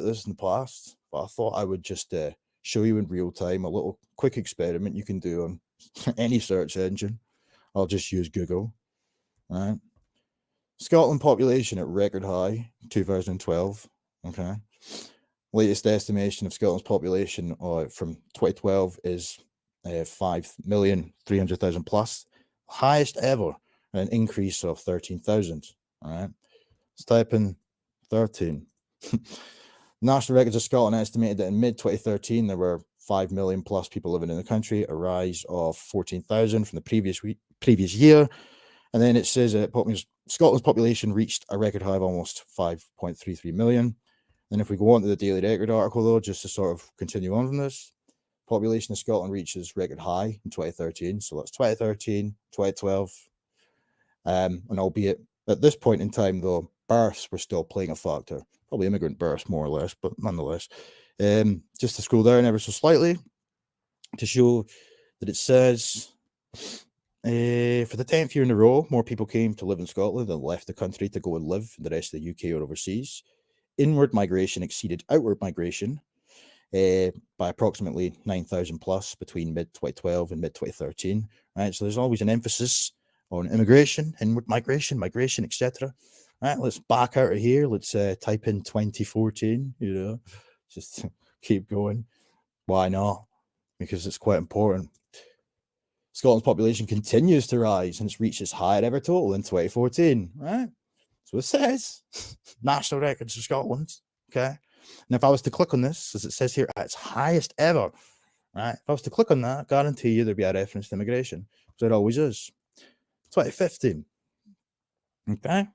about this in the past, but I thought I would just show you in real time a little quick experiment you can do on any search engine. I'll just use Google. All right. Scotland population at record high, 2012. Okay. Latest estimation of Scotland's population from 2012 is 5,300,000 plus. Highest ever, an increase of 13,000. All right. Let's type in 13. National Records of Scotland estimated that in mid-2013 there were 5 million plus people living in the country, a rise of 14,000 from the previous year. And then it says that Scotland's population reached a record high of almost 5.33 million. And if we go on to the Daily Record article, though, just to sort of continue on from this, population of Scotland reaches record high in 2013. So that's 2013, 2012. And albeit at this point in time, though, births were still playing a factor. Probably immigrant births, more or less, but nonetheless. Just to scroll down ever so slightly to show that it says, for the 10th year in a row, more people came to live in Scotland than left the country to go and live in the rest of the UK or overseas. Inward migration exceeded outward migration by approximately 9,000 plus between mid-2012 and mid-2013. Right, so there's always an emphasis on immigration, inward migration, etc. Right, let's back out of here. Let's type in 2014, just keep going. Why not? Because it's quite important. Scotland's population continues to rise and it's reached its highest ever total in 2014, right? So it says National Records of Scotland, okay? And if I was to click on this, as it says here, at its highest ever, right? If I was to click on that, I guarantee you there'd be a reference to immigration, because it always is. 2015, okay?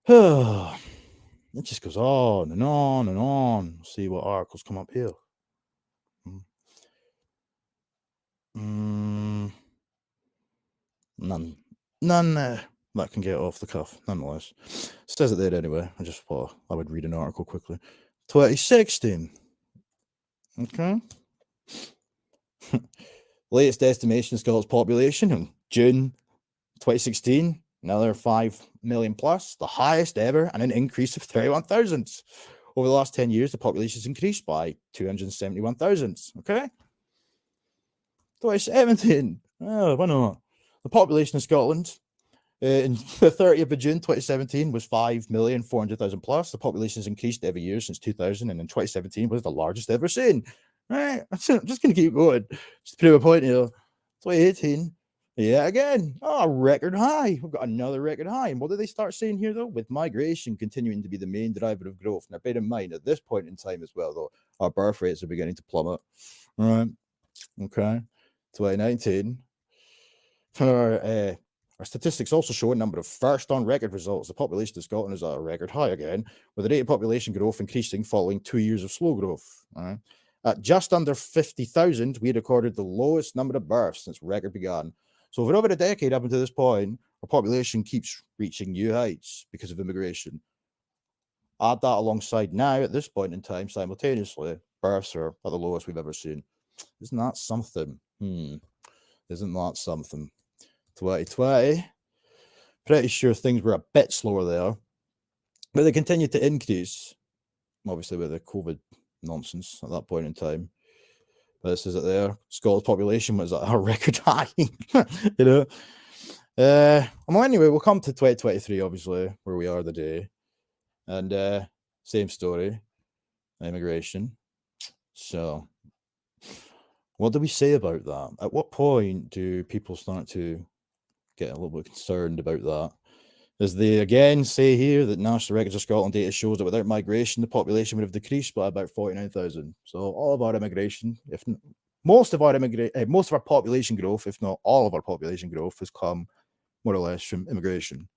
It just goes on and on and on. See what articles come up here. None that can get off the cuff, nonetheless. It says it there anyway. I just thought I would read an article quickly. 2016. Okay. Latest estimation of Scotland's population in June 2016. Another 5 million plus, the highest ever, and an increase of 31,000. Over the last 10 years, the population has increased by 271,000. Okay. 2017. Oh, why not? The population of Scotland in the 30th of June 2017 was 5,400,000 plus. The population has increased every year since 2000, and in 2017 was the largest ever seen. Right, I'm just going to keep going. Just to prove a point here. 2018, yeah, again, record high. We've got another record high. And what did they start saying here, though? With migration continuing to be the main driver of growth. Now, bear in mind, at this point in time as well, though, our birth rates are beginning to plummet. All right, okay. 2019. Our statistics also show a number of first on record results. The population of Scotland is at a record high again, with the rate of population growth increasing following 2 years of slow growth. All right. At just under 50,000, we recorded the lowest number of births since record began. So for over a decade up until this point, our population keeps reaching new heights because of immigration. Add that alongside now, at this point in time, simultaneously, births are at the lowest we've ever seen. Isn't that something? Isn't that something? 2020, pretty sure things were a bit slower there, but they continued to increase, obviously with the COVID nonsense at that point in time. But this is it there. Scotland's population was at a record high, Well, anyway, we'll come to 2023, obviously, where we are today. And same story, immigration. So what do we say about that? At what point do people start to get a little bit concerned about that? As they again say here that National Records of Scotland data shows that without migration, the population would have decreased by about 49,000. So all of our immigration, most of our population growth, if not all of our population growth, has come more or less from immigration.